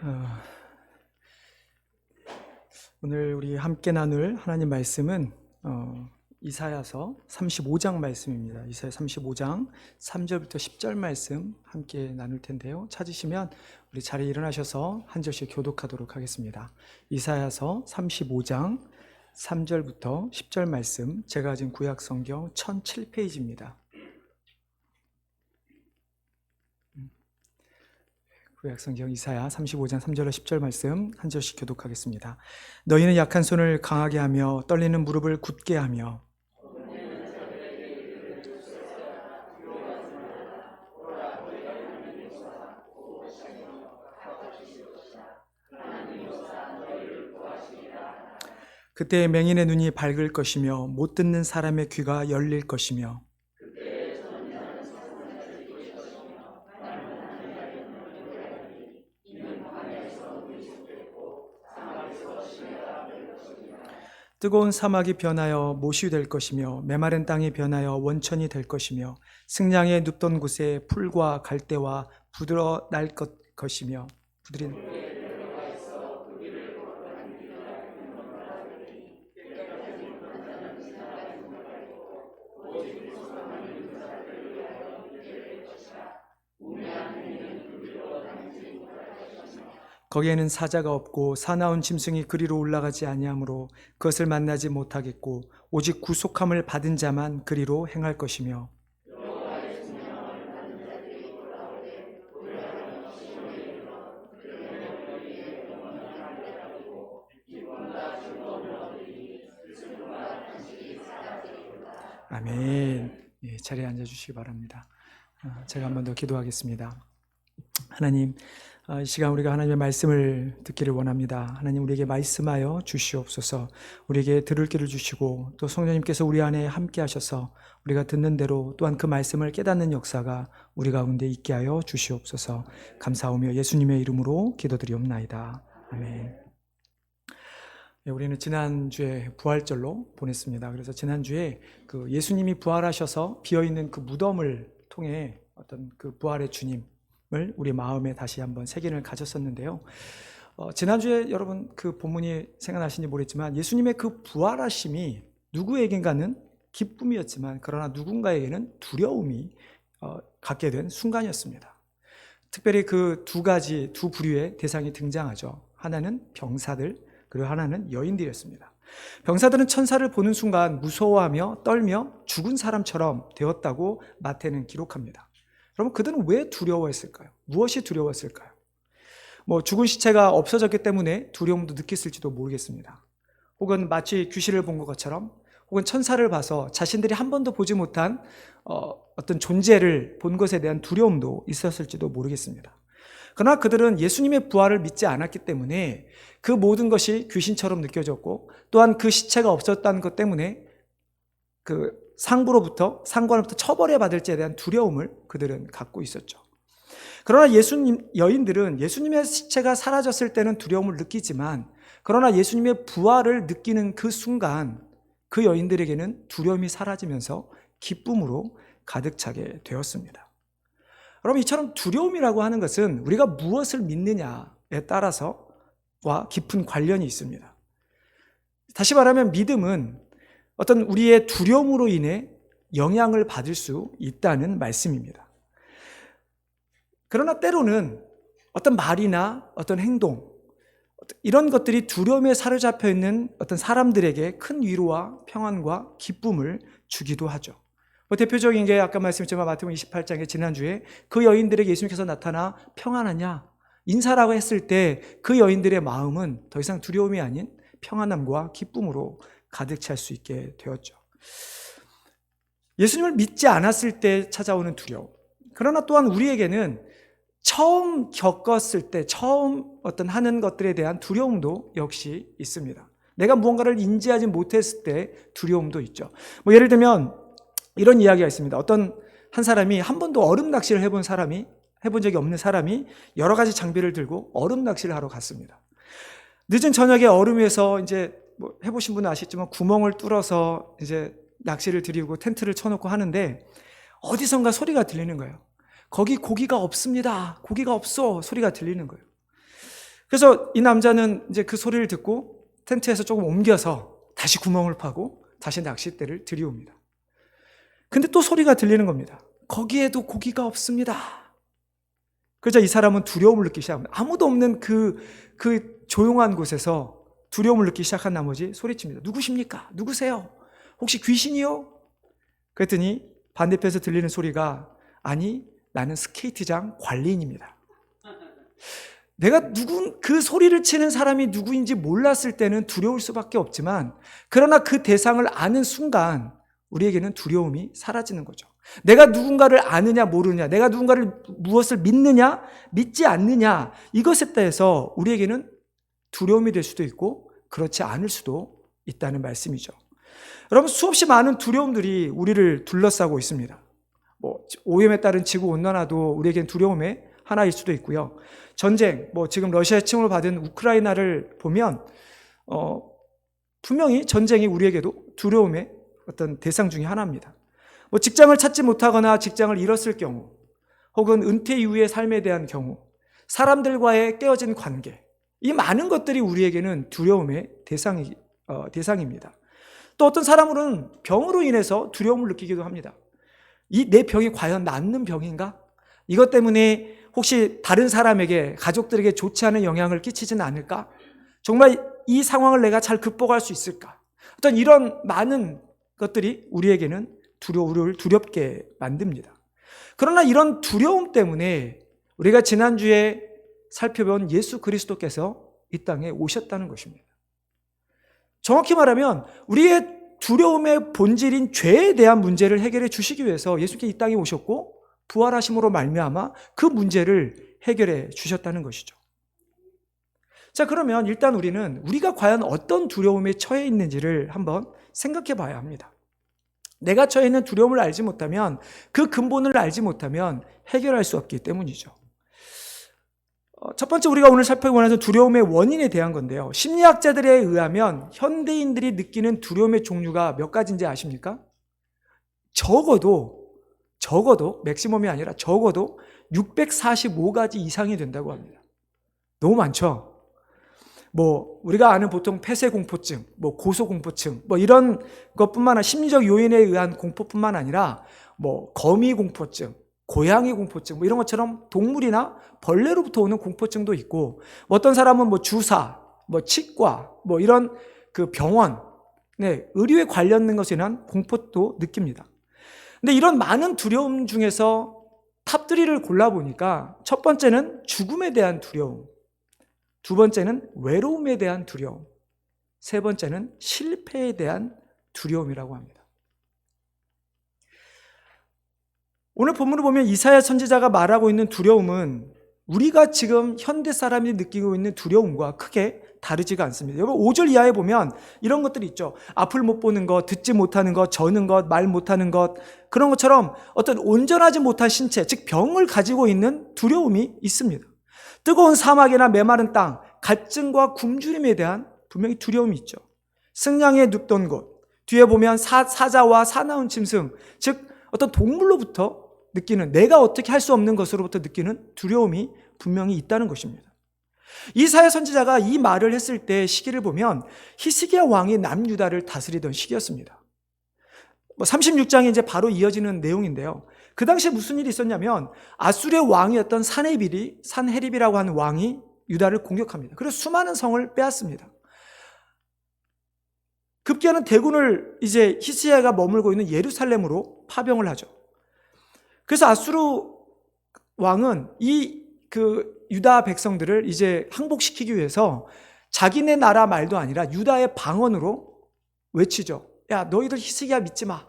어, 오늘 우리 함께 나눌 하나님 말씀은 이사야서 35장 말씀입니다. 이사야 35장 3절부터 10절 말씀 함께 나눌 텐데요. 찾으시면 우리 자리에 일어나셔서 한 절씩 교독하도록 하겠습니다. 이사야서 35장 3절부터 10절 말씀, 제가 가진 구약 성경 1007페이지입니다. 구약성경 이사야 35장 3절로 10절 말씀 한 절씩 교독하겠습니다. 너희는 약한 손을 강하게 하며 떨리는 무릎을 굳게 하며 그때 맹인의 눈이 밝을 것이며 못 듣는 사람의 귀가 열릴 것이며 뜨거운 사막이 변하여 모시이 될 것이며 메마른 땅이 변하여 원천이 될 것이며 승량에 눕던 곳에 풀과 갈대와 부드러 날 것이며 거기에는 사자가 없고 사나운 짐승이 그리로 올라가지 아니하므로 그것을 만나지 못하겠고 오직 구속함을 받은 자만 그리로 행할 것이며 아멘. 예, 자리에 앉아주시기 바랍니다. 제가 한 번 더 기도하겠습니다. 하나님, 이 시간 우리가 하나님의 말씀을 듣기를 원합니다. 하나님, 우리에게 말씀하여 주시옵소서. 우리에게 들을 길을 주시고 또 성령님께서 우리 안에 함께 하셔서 우리가 듣는 대로 또한 그 말씀을 깨닫는 역사가 우리 가운데 있게 하여 주시옵소서. 감사하며 예수님의 이름으로 기도드리옵나이다. 아멘. 네, 우리는 지난주에 부활절로 보냈습니다. 그래서 지난주에 그 예수님이 부활하셔서 비어있는 그 무덤을 통해 어떤 그 부활의 주님 을 우리 마음에 다시 한번 색인을 가졌었는데요. 지난주에 여러분 그 본문이 생각나시는지 모르겠지만 예수님의 그 부활하심이 누구에겐가는 기쁨이었지만 그러나 누군가에게는 두려움이 갖게 된 순간이었습니다. 특별히 그 두 부류의 대상이 등장하죠. 하나는 병사들, 그리고 하나는 여인들이었습니다. 병사들은 천사를 보는 순간 무서워하며 떨며 죽은 사람처럼 되었다고 마태는 기록합니다. 그러면 그들은 왜 두려워했을까요? 무엇이 두려웠을까요? 죽은 시체가 없어졌기 때문에 두려움도 느꼈을지도 모르겠습니다. 혹은 마치 귀신을 본 것처럼, 혹은 천사를 봐서 자신들이 한 번도 보지 못한 어떤 존재를 본 것에 대한 두려움도 있었을지도 모르겠습니다. 그러나 그들은 예수님의 부활을 믿지 않았기 때문에 그 모든 것이 귀신처럼 느껴졌고, 또한 그 시체가 없었다는 것 때문에 그 상관으로부터 처벌해 받을 자에 대한 두려움을 그들은 갖고 있었죠. 그러나 여인들은 예수님의 시체가 사라졌을 때는 두려움을 느끼지만, 그러나 예수님의 부활을 느끼는 그 순간 그 여인들에게는 두려움이 사라지면서 기쁨으로 가득 차게 되었습니다. 여러분, 이처럼 두려움이라고 하는 것은 우리가 무엇을 믿느냐에 따라서와 깊은 관련이 있습니다. 다시 말하면 믿음은 어떤 우리의 두려움으로 인해 영향을 받을 수 있다는 말씀입니다. 그러나 때로는 어떤 말이나 어떤 행동, 이런 것들이 두려움에 사로잡혀 있는 어떤 사람들에게 큰 위로와 평안과 기쁨을 주기도 하죠. 대표적인 게 아까 말씀드렸지만 마태복음 28장에 지난주에 그 여인들에게 예수님께서 나타나 평안하냐 인사라고 했을 때 그 여인들의 마음은 더 이상 두려움이 아닌 평안함과 기쁨으로 가득 찰 수 있게 되었죠. 예수님을 믿지 않았을 때 찾아오는 두려움, 그러나 또한 우리에게는 처음 겪었을 때 처음 어떤 하는 것들에 대한 두려움도 역시 있습니다. 내가 무언가를 인지하지 못했을 때 두려움도 있죠. 예를 들면 이런 이야기가 있습니다. 어떤 한 사람이 한 번도 얼음 낚시를 해본 적이 없는 사람이 여러 가지 장비를 들고 얼음 낚시를 하러 갔습니다. 늦은 저녁에 얼음 위에서 이제 해보신 분은 아시겠지만 구멍을 뚫어서 이제 낚시를 들이고 텐트를 쳐놓고 하는데 어디선가 소리가 들리는 거예요. 거기 고기가 없습니다. 고기가 없어. 소리가 들리는 거예요. 그래서 이 남자는 이제 그 소리를 듣고 텐트에서 조금 옮겨서 다시 구멍을 파고 다시 낚싯대를 들이옵니다. 근데 또 소리가 들리는 겁니다. 거기에도 고기가 없습니다. 그러자 이 사람은 두려움을 느끼기 시작합니다. 아무도 없는 그 조용한 곳에서 두려움을 느끼기 시작한 나머지 소리칩니다. 누구십니까? 누구세요? 혹시 귀신이요? 그랬더니 반대편에서 들리는 소리가, 아니, 나는 스케이트장 관리인입니다. 내가 그 소리를 치는 사람이 누구인지 몰랐을 때는 두려울 수밖에 없지만, 그러나 그 대상을 아는 순간 우리에게는 두려움이 사라지는 거죠. 내가 누군가를 아느냐 모르느냐, 내가 누군가를 무엇을 믿느냐 믿지 않느냐, 이것에 따라서 우리에게는 두려움이 될 수도 있고 그렇지 않을 수도 있다는 말씀이죠. 여러분, 수없이 많은 두려움들이 우리를 둘러싸고 있습니다. 오염에 따른 지구온난화도 우리에겐 두려움의 하나일 수도 있고요. 전쟁, 지금 러시아의 침공을 받은 우크라이나를 보면 분명히 전쟁이 우리에게도 두려움의 어떤 대상 중에 하나입니다. 직장을 찾지 못하거나 직장을 잃었을 경우, 혹은 은퇴 이후의 삶에 대한 경우, 사람들과의 깨어진 관계, 이 많은 것들이 우리에게는 두려움의 대상입니다. 또 어떤 사람은 병으로 인해서 두려움을 느끼기도 합니다. 내 병이 과연 낫는 병인가? 이것 때문에 혹시 다른 사람에게, 가족들에게 좋지 않은 영향을 끼치지는 않을까? 정말 이 상황을 내가 잘 극복할 수 있을까? 어떤 이런 많은 것들이 우리에게는 우리를 두렵게 만듭니다. 그러나 이런 두려움 때문에 우리가 지난주에 살펴본 예수 그리스도께서 이 땅에 오셨다는 것입니다. 정확히 말하면 우리의 두려움의 본질인 죄에 대한 문제를 해결해 주시기 위해서 예수께서 이 땅에 오셨고, 부활하심으로 말미암아 그 문제를 해결해 주셨다는 것이죠. 자, 그러면 일단 우리가 과연 어떤 두려움에 처해 있는지를 한번 생각해 봐야 합니다. 내가 처해 있는 두려움을 알지 못하면, 그 근본을 알지 못하면 해결할 수 없기 때문이죠. 첫 번째 우리가 오늘 살펴보고 나서 두려움의 원인에 대한 건데요. 심리학자들에 의하면 현대인들이 느끼는 두려움의 종류가 몇 가지인지 아십니까? 적어도 맥시멈이 아니라 적어도 645가지 이상이 된다고 합니다. 너무 많죠? 우리가 아는 보통 폐쇄공포증, 고소공포증, 이런 것뿐만 아니라 심리적 요인에 의한 공포뿐만 아니라 거미공포증, 고양이 공포증, 이런 것처럼 동물이나 벌레로부터 오는 공포증도 있고, 어떤 사람은 주사, 치과, 이런 그 병원, 의료에 관련된 것에 대한 공포도 느낍니다. 근데 이런 많은 두려움 중에서 탑3를 골라보니까 첫 번째는 죽음에 대한 두려움, 두 번째는 외로움에 대한 두려움, 세 번째는 실패에 대한 두려움이라고 합니다. 오늘 본문을 보면 이사야 선지자가 말하고 있는 두려움은 우리가 지금 현대 사람이 느끼고 있는 두려움과 크게 다르지가 않습니다. 여러분 5절 이하에 보면 이런 것들이 있죠. 앞을 못 보는 것, 듣지 못하는 것, 저는 것, 말 못하는 것, 그런 것처럼 어떤 온전하지 못한 신체, 즉 병을 가지고 있는 두려움이 있습니다. 뜨거운 사막이나 메마른 땅, 갈증과 굶주림에 대한 분명히 두려움이 있죠. 승냥이에 눕던 곳, 뒤에 보면 사자와 사나운 짐승, 즉 어떤 동물로부터 느끼는, 내가 어떻게 할 수 없는 것으로부터 느끼는 두려움이 분명히 있다는 것입니다. 이사야 선지자가 이 말을 했을 때 시기를 보면 히스기야 왕이 남유다를 다스리던 시기였습니다. 36장이 이제 바로 이어지는 내용인데요. 그 당시에 무슨 일이 있었냐면 아수르의 왕이었던 산헤립이라고 하는 왕이 유다를 공격합니다. 그래서 수많은 성을 빼앗습니다. 급기야는 대군을 이제 히스기야가 머물고 있는 예루살렘으로 파병을 하죠. 그래서 아수르 왕은 유다 백성들을 이제 항복시키기 위해서 자기네 나라 말도 아니라 유다의 방언으로 외치죠. 야, 너희들 히스기야 믿지 마.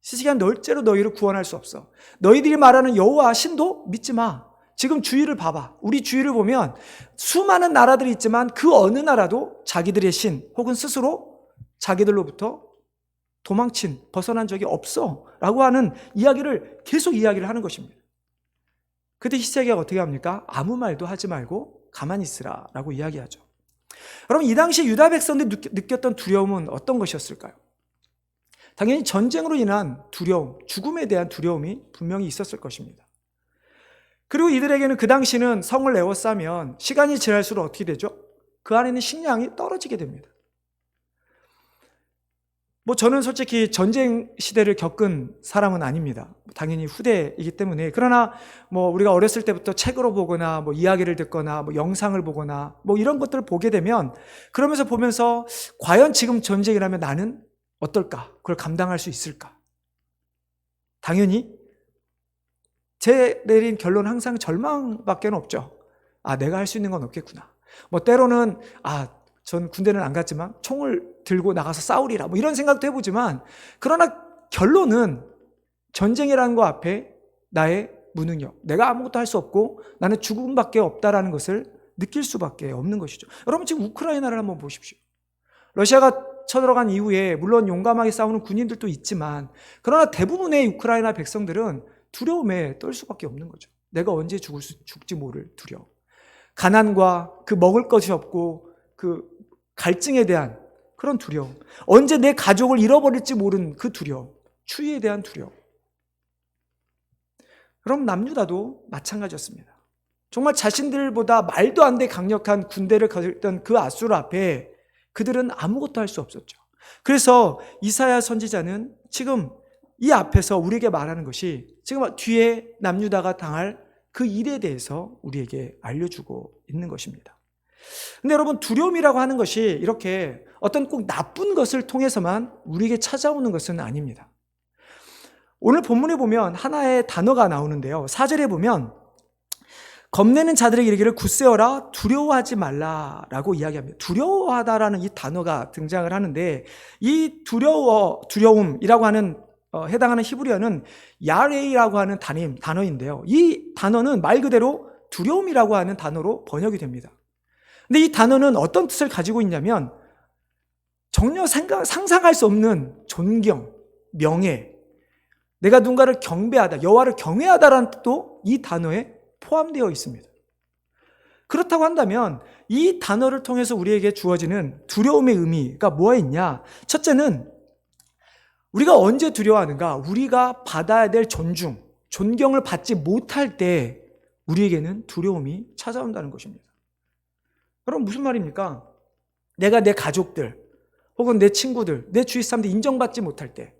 히스기야는 절대로 너희를 구원할 수 없어. 너희들이 말하는 여호와 신도 믿지 마. 지금 주위를 봐봐. 우리 주위를 보면 수많은 나라들이 있지만 그 어느 나라도 자기들의 신 혹은 스스로 자기들로부터 벗어난 적이 없어 라고 하는 이야기를 계속 이야기를 하는 것입니다. 그때 히스기야가 어떻게 합니까? 아무 말도 하지 말고 가만히 있으라 라고 이야기하죠. 여러분, 이 당시 유다 백성들이 느꼈던 두려움은 어떤 것이었을까요? 당연히 전쟁으로 인한 두려움, 죽음에 대한 두려움이 분명히 있었을 것입니다. 그리고 이들에게는 그 당시는 성을 에워싸면 시간이 지날수록 어떻게 되죠? 그 안에는 식량이 떨어지게 됩니다. 저는 솔직히 전쟁 시대를 겪은 사람은 아닙니다. 당연히 후대이기 때문에. 그러나 우리가 어렸을 때부터 책으로 보거나 이야기를 듣거나 영상을 보거나 이런 것들을 보게 되면, 그러면서 보면서 과연 지금 전쟁이라면 나는 어떨까? 그걸 감당할 수 있을까? 당연히 제 내린 결론은 항상 절망밖에 없죠. 내가 할 수 있는 건 없겠구나. 때로는 전 군대는 안 갔지만 총을 들고 나가서 싸우리라 이런 생각도 해보지만, 그러나 결론은 전쟁이라는 것 앞에 나의 무능력, 내가 아무것도 할 수 없고 나는 죽음밖에 없다라는 것을 느낄 수밖에 없는 것이죠. 여러분, 지금 우크라이나를 한번 보십시오. 러시아가 쳐들어간 이후에 물론 용감하게 싸우는 군인들도 있지만, 그러나 대부분의 우크라이나 백성들은 두려움에 떨 수밖에 없는 거죠. 내가 언제 죽지 모를 두려움, 가난과 그 먹을 것이 없고 그 갈증에 대한 그런 두려움, 언제 내 가족을 잃어버릴지 모르는 그 두려움, 추위에 대한 두려움. 그럼 남유다도 마찬가지였습니다. 정말 자신들보다 말도 안 돼 강력한 군대를 가졌던 그 아수르 앞에 그들은 아무것도 할 수 없었죠. 그래서 이사야 선지자는 지금 이 앞에서 우리에게 말하는 것이, 지금 뒤에 남유다가 당할 그 일에 대해서 우리에게 알려주고 있는 것입니다. 근데 여러분, 두려움이라고 하는 것이 이렇게 어떤 꼭 나쁜 것을 통해서만 우리에게 찾아오는 것은 아닙니다. 오늘 본문에 보면 하나의 단어가 나오는데요. 4절에 보면 겁내는 자들에게 이르기를 굳세어라 두려워하지 말라라고 이야기합니다. 두려워하다라는 이 단어가 등장을 하는데, 이 두려움이라고 하는 해당하는 히브리어는 야레이라고 하는 단어인데요. 이 단어는 말 그대로 두려움이라고 하는 단어로 번역이 됩니다. 근데 이 단어는 어떤 뜻을 가지고 있냐면, 전혀 상상할 수 없는 존경, 명예, 내가 누군가를 경배하다, 여호와를 경외하다라는 뜻도 이 단어에 포함되어 있습니다. 그렇다고 한다면 이 단어를 통해서 우리에게 주어지는 두려움의 의미가 뭐가 있냐? 첫째는 우리가 언제 두려워하는가? 우리가 받아야 될 존경을 받지 못할 때 우리에게는 두려움이 찾아온다는 것입니다. 여러분, 무슨 말입니까? 내가 내 가족들 혹은 내 친구들, 내 주위 사람들 인정받지 못할 때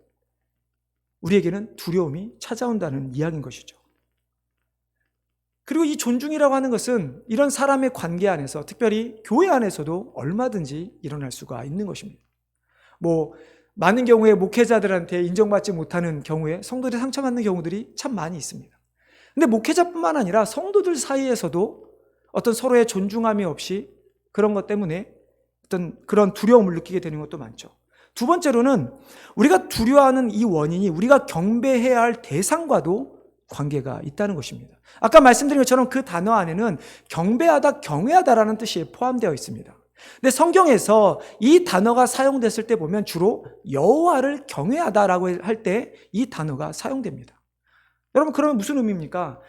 우리에게는 두려움이 찾아온다는 이야기인 것이죠. 그리고 이 존중이라고 하는 것은 이런 사람의 관계 안에서, 특별히 교회 안에서도 얼마든지 일어날 수가 있는 것입니다. 많은 경우에 목회자들한테 인정받지 못하는 경우에 성도들이 상처받는 경우들이 참 많이 있습니다. 근데 목회자뿐만 아니라 성도들 사이에서도 어떤 서로의 존중함이 없이 그런 것 때문에 어떤 그런 두려움을 느끼게 되는 것도 많죠. 두 번째로는 우리가 두려워하는 이 원인이 우리가 경배해야 할 대상과도 관계가 있다는 것입니다. 아까 말씀드린 것처럼 그 단어 안에는 경배하다, 경외하다라는 뜻이 포함되어 있습니다. 근데 성경에서 이 단어가 사용됐을 때 보면 주로 여호와를 경외하다라고 할 때 이 단어가 사용됩니다. 여러분, 그러면 무슨 의미입니까?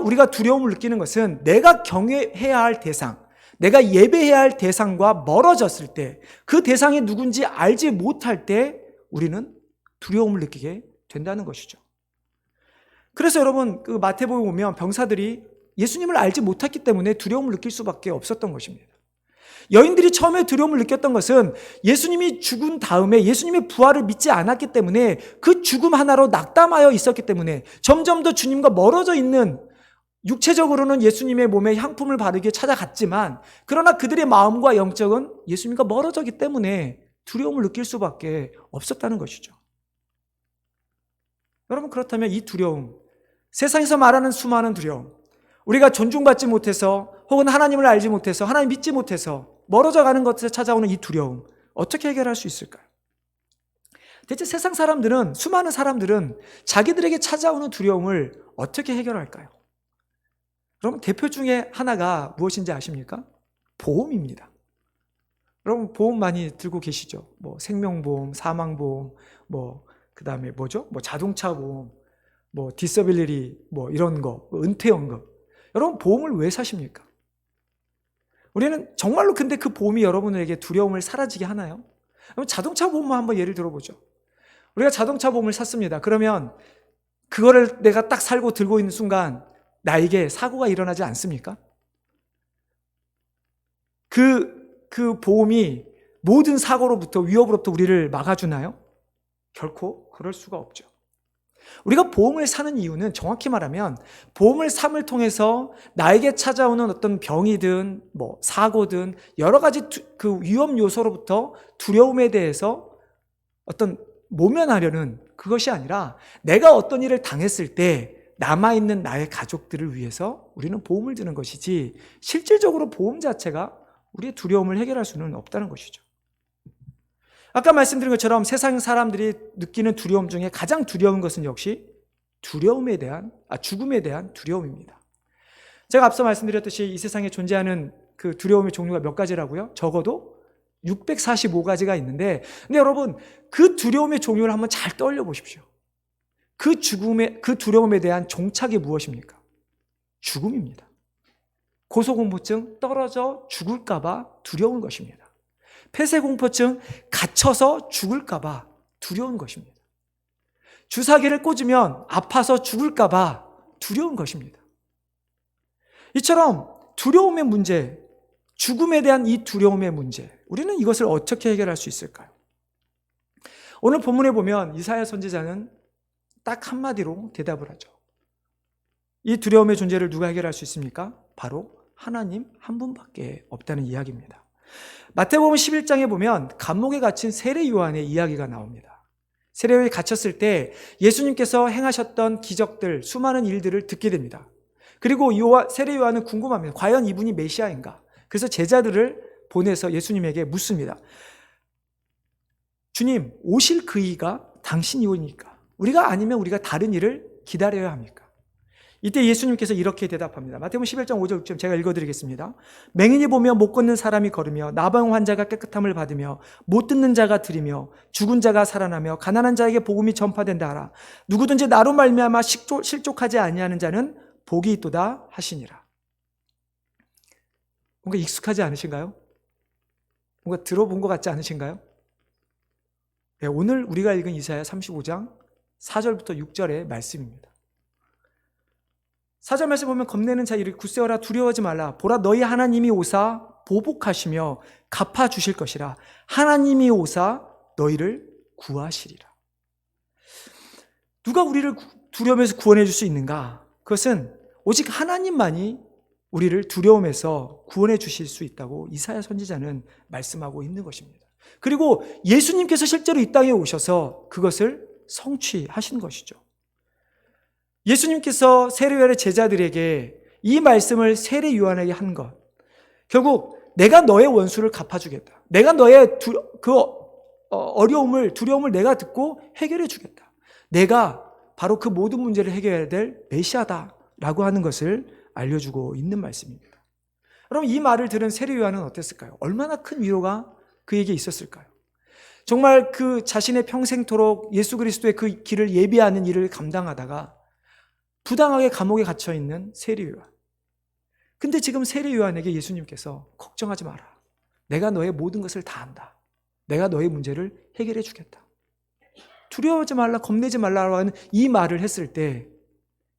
우리가 두려움을 느끼는 것은 내가 경외해야 할 대상, 내가 예배해야 할 대상과 멀어졌을 때, 그 대상이 누군지 알지 못할 때 우리는 두려움을 느끼게 된다는 것이죠. 그래서 여러분, 그 마태복음 보면 병사들이 예수님을 알지 못했기 때문에 두려움을 느낄 수밖에 없었던 것입니다. 여인들이 처음에 두려움을 느꼈던 것은 예수님이 죽은 다음에 예수님의 부활을 믿지 않았기 때문에, 그 죽음 하나로 낙담하여 있었기 때문에 점점 더 주님과 멀어져 있는, 육체적으로는 예수님의 몸에 향품을 바르게 찾아갔지만 그러나 그들의 마음과 영적은 예수님과 멀어졌기 때문에 두려움을 느낄 수밖에 없었다는 것이죠. 여러분, 그렇다면 이 두려움, 세상에서 말하는 수많은 두려움, 우리가 존중받지 못해서 혹은 하나님을 알지 못해서 하나님 믿지 못해서 멀어져 가는 것에 찾아오는 이 두려움, 어떻게 해결할 수 있을까요? 대체 세상 사람들은, 수많은 사람들은 자기들에게 찾아오는 두려움을 어떻게 해결할까요? 여러분, 대표 중에 하나가 무엇인지 아십니까? 보험입니다. 여러분, 보험 많이 들고 계시죠? 생명보험, 사망보험, 그 다음에 자동차 보험, 디서빌리티, 이런 거, 은퇴연금. 여러분, 보험을 왜 사십니까? 우리는 정말로, 근데 그 보험이 여러분에게 두려움을 사라지게 하나요? 자동차 보험만 한번 예를 들어보죠. 우리가 자동차 보험을 샀습니다. 그러면 그거를 내가 딱 살고 들고 있는 순간 나에게 사고가 일어나지 않습니까? 그 보험이 모든 사고로부터, 위협으로부터 우리를 막아주나요? 결코 그럴 수가 없죠. 우리가 보험을 사는 이유는 정확히 말하면 보험을 삼을 통해서 나에게 찾아오는 어떤 병이든 사고든 여러 가지 그 위험 요소로부터 두려움에 대해서 어떤 모면하려는 그것이 아니라 내가 어떤 일을 당했을 때 남아있는 나의 가족들을 위해서 우리는 보험을 드는 것이지 실질적으로 보험 자체가 우리의 두려움을 해결할 수는 없다는 것이죠. 아까 말씀드린 것처럼 세상 사람들이 느끼는 두려움 중에 가장 두려운 것은 역시 죽음에 대한 두려움입니다. 제가 앞서 말씀드렸듯이 이 세상에 존재하는 그 두려움의 종류가 몇 가지라고요? 적어도 645가지가 있는데, 근데 여러분, 그 두려움의 종류를 한번 잘 떠올려 보십시오. 그 두려움에 대한 종착이 무엇입니까? 죽음입니다. 고소공포증, 떨어져 죽을까봐 두려운 것입니다. 폐쇄공포증, 갇혀서 죽을까봐 두려운 것입니다. 주사기를 꽂으면 아파서 죽을까봐 두려운 것입니다. 이처럼 두려움의 문제, 죽음에 대한 이 두려움의 문제, 우리는 이것을 어떻게 해결할 수 있을까요? 오늘 본문에 보면 이사야 선지자는 딱 한마디로 대답을 하죠. 이 두려움의 존재를 누가 해결할 수 있습니까? 바로 하나님 한 분밖에 없다는 이야기입니다. 마태복음 11장에 보면 감옥에 갇힌 세례 요한의 이야기가 나옵니다. 세례 요한이 갇혔을 때 예수님께서 행하셨던 기적들, 수많은 일들을 듣게 됩니다. 그리고 세례 요한은 궁금합니다. 과연 이분이 메시아인가? 그래서 제자들을 보내서 예수님에게 묻습니다. 주님, 오실 그이가 당신이오니까 우리가 아니면 우리가 다른 일을 기다려야 합니까? 이때 예수님께서 이렇게 대답합니다. 마태복음 11장 5절 6절 제가 읽어드리겠습니다. 맹인이 보며 못 걷는 사람이 걸으며 나병 환자가 깨끗함을 받으며 못 듣는 자가 들으며 죽은 자가 살아나며 가난한 자에게 복음이 전파된다 하라. 누구든지 나로 말미암아 실족하지 아니하는 자는 복이 있도다 하시니라. 뭔가 익숙하지 않으신가요? 뭔가 들어본 것 같지 않으신가요? 네, 오늘 우리가 읽은 이사야 35장 4절부터 6절의 말씀입니다. 4절 말씀 보면 겁내는 자 이르기 굳세어라 두려워하지 말라. 보라 너희 하나님이 오사 보복하시며 갚아주실 것이라. 하나님이 오사 너희를 구하시리라. 누가 우리를 두려움에서 구원해 줄 수 있는가? 그것은 오직 하나님만이 우리를 두려움에서 구원해 주실 수 있다고 이사야 선지자는 말씀하고 있는 것입니다. 그리고 예수님께서 실제로 이 땅에 오셔서 그것을 성취하신 것이죠. 예수님께서 세례 요한의 제자들에게 이 말씀을 세례 요한에게 한 것, 결국 내가 너의 원수를 갚아주겠다. 내가 너의 어려움을, 두려움을 내가 듣고 해결해 주겠다. 내가 바로 그 모든 문제를 해결해야 될 메시아다라고 하는 것을 알려주고 있는 말씀입니다. 그럼 이 말을 들은 세례 요한은 어땠을까요? 얼마나 큰 위로가 그에게 있었을까요? 정말 그 자신의 평생토록 예수 그리스도의 그 길을 예비하는 일을 감당하다가 부당하게 감옥에 갇혀있는 세례 요한. 근데 지금 세례 요한에게 예수님께서 걱정하지 마라. 내가 너의 모든 것을 다 안다. 내가 너의 문제를 해결해 주겠다. 두려워하지 말라, 겁내지 말라고 하는 이 말을 했을 때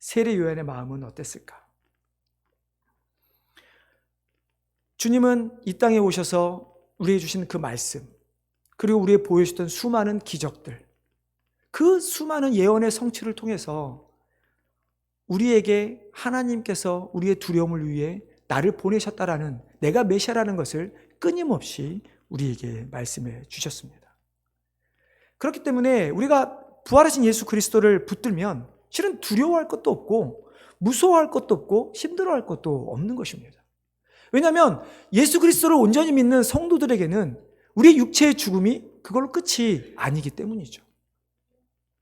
세례 요한의 마음은 어땠을까? 주님은 이 땅에 오셔서 우리에게 주신 그 말씀, 그리고 우리에게 보여주셨던 수많은 기적들, 그 수많은 예언의 성취를 통해서 우리에게 하나님께서 우리의 두려움을 위해 나를 보내셨다라는, 내가 메시아라는 것을 끊임없이 우리에게 말씀해 주셨습니다. 그렇기 때문에 우리가 부활하신 예수 그리스도를 붙들면 실은 두려워할 것도 없고 무서워할 것도 없고 힘들어할 것도 없는 것입니다. 왜냐하면 예수 그리스도를 온전히 믿는 성도들에게는 우리의 육체의 죽음이 그걸로 끝이 아니기 때문이죠.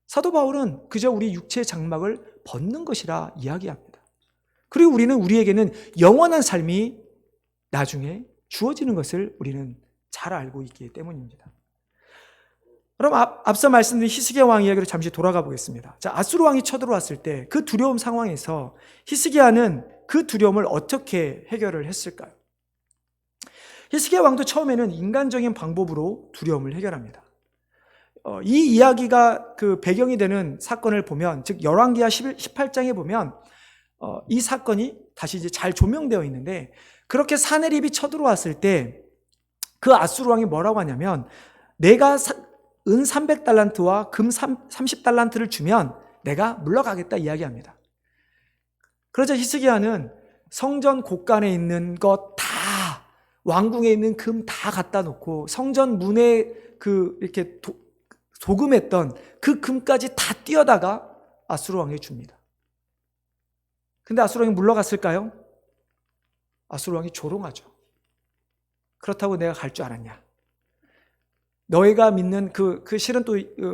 사도 바울은 그저 우리 육체의 장막을 벗는 것이라 이야기합니다. 그리고 우리에게는 영원한 삶이 나중에 주어지는 것을 우리는 잘 알고 있기 때문입니다. 그럼 앞서 말씀드린 히스기야 왕 이야기로 잠시 돌아가 보겠습니다. 자, 아수르 왕이 쳐들어왔을 때 그 두려움 상황에서 히스기야는 그 두려움을 어떻게 해결을 했을까요? 히스기야 왕도 처음에는 인간적인 방법으로 두려움을 해결합니다. 이 이야기가 그 배경이 되는 사건을 보면, 즉 열왕기하 18장에 보면 이 사건이 다시 이제 잘 조명되어 있는데, 그렇게 사내립이 쳐들어왔을 때 그 아수르 왕이 뭐라고 하냐면, 내가 은 300달란트와 금 30달란트를 주면 내가 물러가겠다 이야기합니다. 그러자 히스기야는 성전 곳간에 있는 것 다, 왕궁에 있는 금 다 갖다 놓고 성전 문에 이렇게 도금했던 그 금까지 다 띄어다가 아수르 왕에게 줍니다. 근데 아수르 왕이 물러갔을까요? 아수르 왕이 조롱하죠. 그렇다고 내가 갈 줄 알았냐? 너희가 믿는 실은 또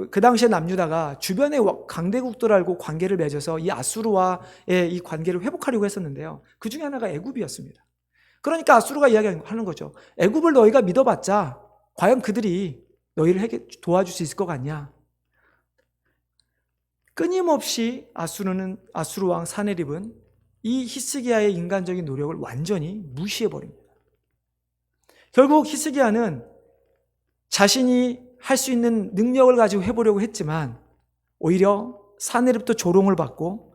그 당시에 남유다가 주변의 강대국들하고 관계를 맺어서 이 아수르와의 이 관계를 회복하려고 했었는데요. 그 중에 하나가 애굽이었습니다. 그러니까 아수르가 이야기하는 거죠. 애굽을 너희가 믿어봤자 과연 그들이 너희를 도와줄 수 있을 것 같냐? 끊임없이 아수르 왕 사네립은 이 히스기야의 인간적인 노력을 완전히 무시해버립니다. 결국 히스기야는 자신이 할 수 있는 능력을 가지고 해보려고 했지만 오히려 사네립도 조롱을 받고,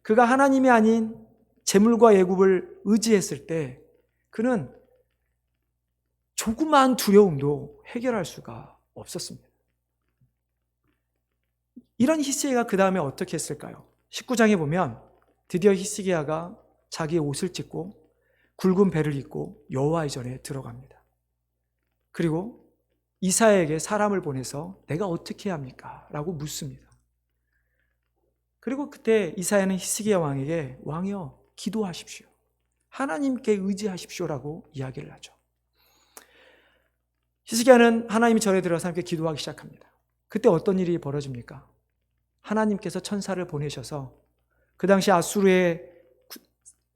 그가 하나님이 아닌 재물과 예굽을 의지했을 때 그는 조그마한 두려움도 해결할 수가 없었습니다. 이런 히스기야가 그 다음에 어떻게 했을까요? 19장에 보면 드디어 히스기야가 자기의 옷을 찢고 굵은 배를 입고 여호와의 전에 들어갑니다. 그리고 이사야에게 사람을 보내서 내가 어떻게 해야 합니까? 라고 묻습니다. 그리고 그때 이사야는 히스기야 왕에게 왕이여 기도하십시오. 하나님께 의지하십시오라고 이야기를 하죠. 히스기야는 하나님이 절에 들어가서 함께 기도하기 시작합니다. 그때 어떤 일이 벌어집니까? 하나님께서 천사를 보내셔서 그 당시 아수르의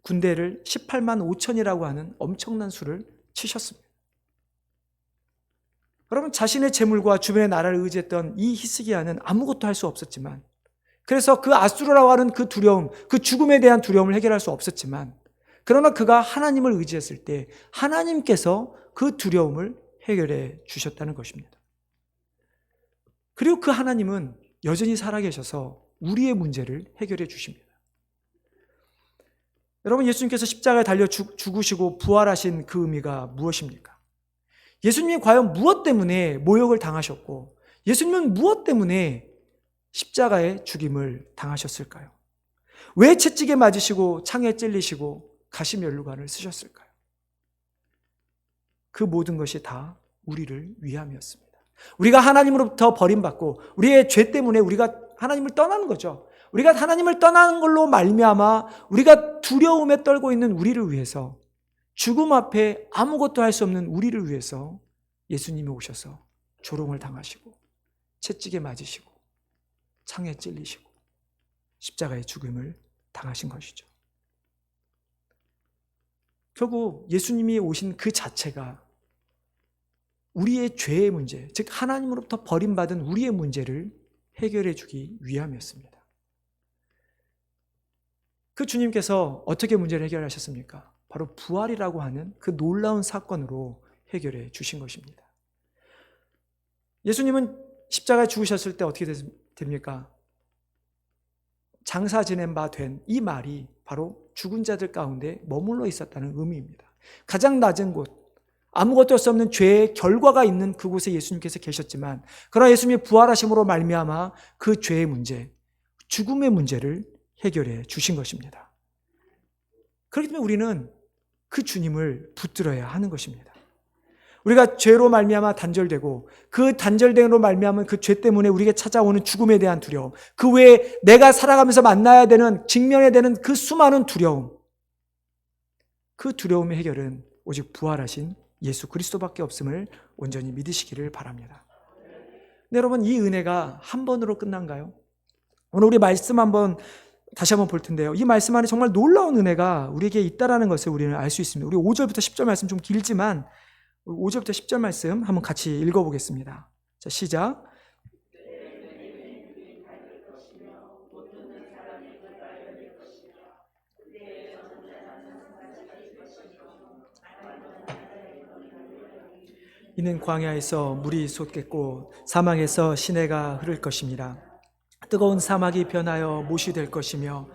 군대를 18만 5천이라고 하는 엄청난 수를 치셨습니다. 여러분, 자신의 재물과 주변의 나라를 의지했던 이 히스기야는 아무것도 할 수 없었지만, 그래서 그 아수르라고 하는 그 두려움, 그 죽음에 대한 두려움을 해결할 수 없었지만, 그러나 그가 하나님을 의지했을 때 하나님께서 그 두려움을 해결해 주셨다는 것입니다. 그리고 그 하나님은 여전히 살아계셔서 우리의 문제를 해결해 주십니다. 여러분, 예수님께서 십자가에 달려 죽으시고 부활하신 그 의미가 무엇입니까? 예수님이 과연 무엇 때문에 모욕을 당하셨고, 예수님은 무엇 때문에 십자가의 죽임을 당하셨을까요? 왜 채찍에 맞으시고 창에 찔리시고 가시면류관을 쓰셨을까요? 그 모든 것이 다 우리를 위함이었습니다. 우리가 하나님으로부터 버림받고 우리의 죄 때문에 우리가 하나님을 떠나는 거죠. 우리가 하나님을 떠나는 걸로 말미암아 우리가 두려움에 떨고 있는 우리를 위해서, 죽음 앞에 아무것도 할 수 없는 우리를 위해서 예수님이 오셔서 조롱을 당하시고 채찍에 맞으시고 창에 찔리시고 십자가의 죽음을 당하신 것이죠. 결국 예수님이 오신 그 자체가 우리의 죄의 문제, 즉 하나님으로부터 버림받은 우리의 문제를 해결해 주기 위함이었습니다. 그 주님께서 어떻게 문제를 해결하셨습니까? 바로 부활이라고 하는 그 놀라운 사건으로 해결해 주신 것입니다. 예수님은 십자가에 죽으셨을 때 어떻게 됩니까? 장사 지낸 바 된 이 말이 바로 죽은 자들 가운데 머물러 있었다는 의미입니다. 가장 낮은 곳, 아무것도 할 수 없는 죄의 결과가 있는 그곳에 예수님께서 계셨지만, 그러나 예수님이 부활하심으로 말미암아 그 죄의 문제, 죽음의 문제를 해결해 주신 것입니다. 그렇기 때문에 우리는 그 주님을 붙들어야 하는 것입니다. 우리가 죄로 말미암아 단절되고 그 단절됨으로 말미암은 그 죄 때문에 우리에게 찾아오는 죽음에 대한 두려움, 그 외에 내가 살아가면서 만나야 되는, 직면해야 되는 그 수많은 두려움, 그 두려움의 해결은 오직 부활하신 예수 그리스도밖에 없음을 온전히 믿으시기를 바랍니다. 근데 여러분, 이 은혜가 한 번으로 끝난가요? 오늘 우리 말씀 다시 한번 볼 텐데요. 이 말씀 안에 정말 놀라운 은혜가 우리에게 있다라는 것을 우리는 알 수 있습니다. 우리 5절부터 10절 말씀 좀 길지만 5절부터 10절 말씀 한번 같이 읽어보겠습니다. 자, 시작. 이는 광야에서 물이 솟겠고 사막에서 시내가 흐를 것입니다. 뜨거운 사막이 변하여 못이 될 것이며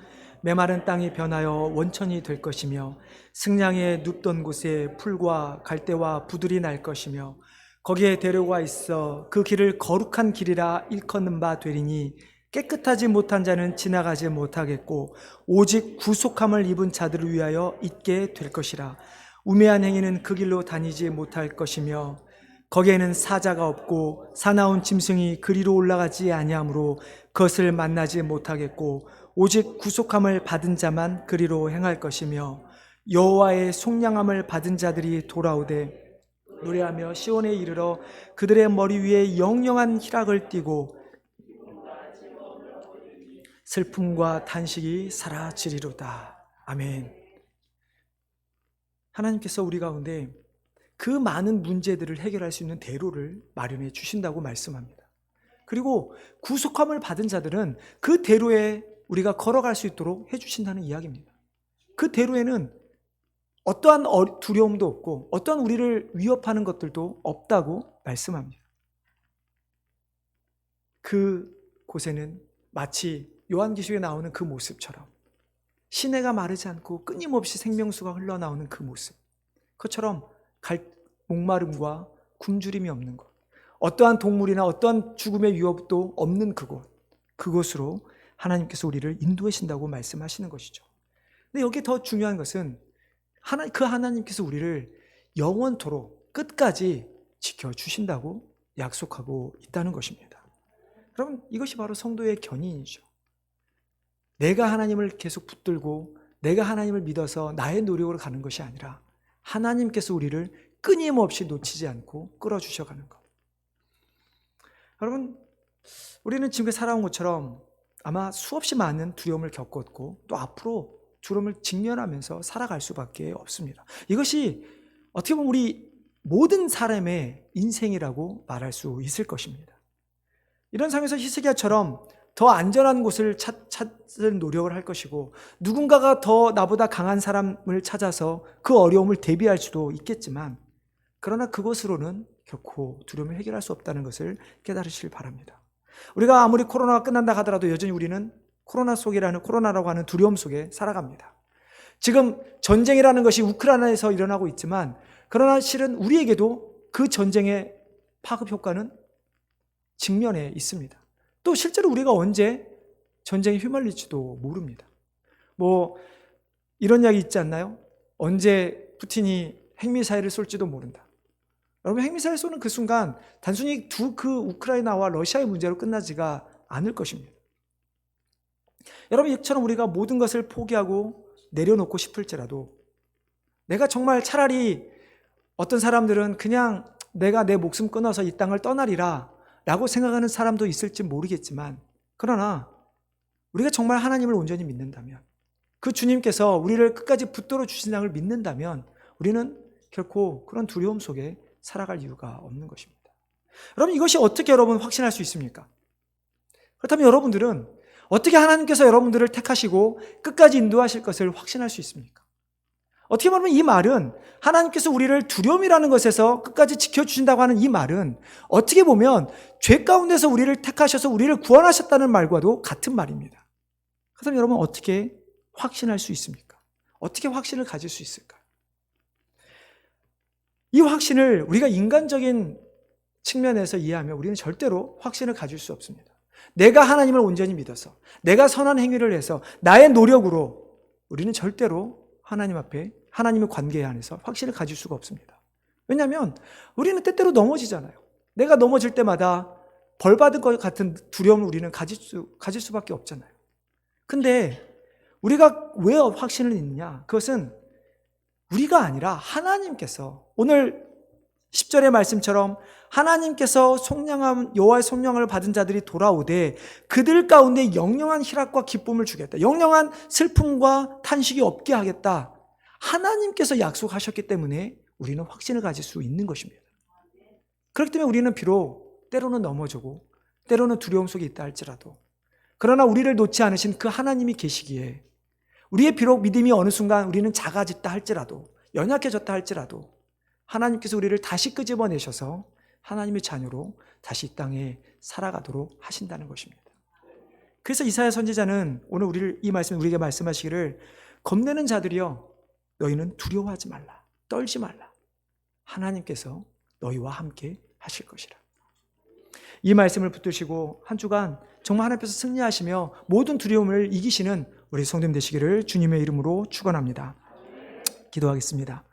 메마른 땅이 변하여 원천이 될 것이며 승량에 눕던 곳에 풀과 갈대와 부들이 날 것이며 거기에 대로가 있어 그 길을 거룩한 길이라 일컫는 바 되리니 깨끗하지 못한 자는 지나가지 못하겠고 오직 구속함을 입은 자들을 위하여 있게 될 것이라. 우매한 행위는 그 길로 다니지 못할 것이며 거기에는 사자가 없고 사나운 짐승이 그리로 올라가지 아니하므로 그것을 만나지 못하겠고 오직 구속함을 받은 자만 그리로 행할 것이며 여호와의 속량함을 받은 자들이 돌아오되 노래하며 시온에 이르러 그들의 머리 위에 영영한 희락을 띠고 슬픔과 탄식이 사라지리로다. 아멘. 하나님께서 우리 가운데 그 많은 문제들을 해결할 수 있는 대로를 마련해 주신다고 말씀합니다. 그리고 구속함을 받은 자들은 그 대로에 우리가 걸어갈 수 있도록 해주신다는 이야기입니다. 그 대로에는 어떠한 두려움도 없고 어떠한 우리를 위협하는 것들도 없다고 말씀합니다. 그 곳에는 마치 요한계시록에 나오는 그 모습처럼 시내가 마르지 않고 끊임없이 생명수가 흘러나오는 그 모습, 그것처럼 목마름과 굶주림이 없는 곳, 어떠한 동물이나 어떠한 죽음의 위협도 없는 그곳으로 하나님께서 우리를 인도하신다고 말씀하시는 것이죠. 근데 여기 더 중요한 것은 그 하나님께서 우리를 영원토록 끝까지 지켜주신다고 약속하고 있다는 것입니다. 여러분, 이것이 바로 성도의 견인이죠. 내가 하나님을 계속 붙들고 내가 하나님을 믿어서 나의 노력으로 가는 것이 아니라 하나님께서 우리를 끊임없이 놓치지 않고 끌어주셔가는 것. 여러분, 우리는 지금까지 살아온 것처럼 아마 수없이 많은 두려움을 겪었고 또 앞으로 두려움을 직면하면서 살아갈 수밖에 없습니다. 이것이 어떻게 보면 우리 모든 사람의 인생이라고 말할 수 있을 것입니다. 이런 상황에서 히스기야처럼 더 안전한 곳을 찾을 노력을 할 것이고 누군가가 더 나보다 강한 사람을 찾아서 그 어려움을 대비할 수도 있겠지만 그러나 그것으로는 결코 두려움을 해결할 수 없다는 것을 깨달으시길 바랍니다. 우리가 아무리 코로나가 끝난다 하더라도 여전히 우리는 코로나라고 하는 두려움 속에 살아갑니다. 지금 전쟁이라는 것이 우크라이나에서 일어나고 있지만 그러나 실은 우리에게도 그 전쟁의 파급 효과는 직면에 있습니다. 또 실제로 우리가 언제 전쟁에 휘말릴지도 모릅니다. 이런 이야기 있지 않나요? 언제 푸틴이 핵미사일을 쏠지도 모른다. 여러분, 핵미사일 쏘는 그 순간 단순히 그 우크라이나와 러시아의 문제로 끝나지가 않을 것입니다. 여러분, 이처럼 우리가 모든 것을 포기하고 내려놓고 싶을지라도 내가 정말 차라리 어떤 사람들은 그냥 내가 내 목숨 끊어서 이 땅을 떠나리라 라고 생각하는 사람도 있을지 모르겠지만 그러나 우리가 정말 하나님을 온전히 믿는다면 그 주님께서 우리를 끝까지 붙들어 주신다는 걸 믿는다면 우리는 결코 그런 두려움 속에 살아갈 이유가 없는 것입니다. 여러분, 이것이 어떻게 여러분 확신할 수 있습니까? 그렇다면 여러분들은 어떻게 하나님께서 여러분들을 택하시고 끝까지 인도하실 것을 확신할 수 있습니까? 어떻게 보면 이 말은 하나님께서 우리를 두려움이라는 것에서 끝까지 지켜주신다고 하는 이 말은 어떻게 보면 죄 가운데서 우리를 택하셔서 우리를 구원하셨다는 말과도 같은 말입니다. 그렇다면 여러분 어떻게 확신할 수 있습니까? 어떻게 확신을 가질 수 있을까요? 이 확신을 우리가 인간적인 측면에서 이해하면 우리는 절대로 확신을 가질 수 없습니다. 내가 하나님을 온전히 믿어서 내가 선한 행위를 해서 나의 노력으로 우리는 절대로 하나님 앞에 하나님의 관계 안에서 확신을 가질 수가 없습니다. 왜냐하면 우리는 때때로 넘어지잖아요. 내가 넘어질 때마다 벌 받을 것 같은 두려움을 우리는 가질 수밖에 없잖아요. 근데 우리가 왜 확신을 잊느냐? 그것은 우리가 아니라 하나님께서 오늘 10절의 말씀처럼 하나님께서 여호와의 속량을 받은 자들이 돌아오되 그들 가운데 영영한 희락과 기쁨을 주겠다. 영영한 슬픔과 탄식이 없게 하겠다. 하나님께서 약속하셨기 때문에 우리는 확신을 가질 수 있는 것입니다. 그렇기 때문에 우리는 비록 때로는 넘어지고 때로는 두려움 속에 있다 할지라도 그러나 우리를 놓지 않으신 그 하나님이 계시기에 우리의 비록 믿음이 어느 순간 우리는 작아졌다 할지라도 연약해졌다 할지라도 하나님께서 우리를 다시 끄집어내셔서 하나님의 자녀로 다시 이 땅에 살아가도록 하신다는 것입니다. 그래서 이사야 선지자는 오늘 이 말씀 우리에게 말씀하시기를 겁내는 자들이여 너희는 두려워하지 말라. 떨지 말라. 하나님께서 너희와 함께 하실 것이라. 이 말씀을 붙드시고 한 주간 정말 하나님께서 승리하시며 모든 두려움을 이기시는 우리 성도님 되시기를 주님의 이름으로 축원합니다. 기도하겠습니다.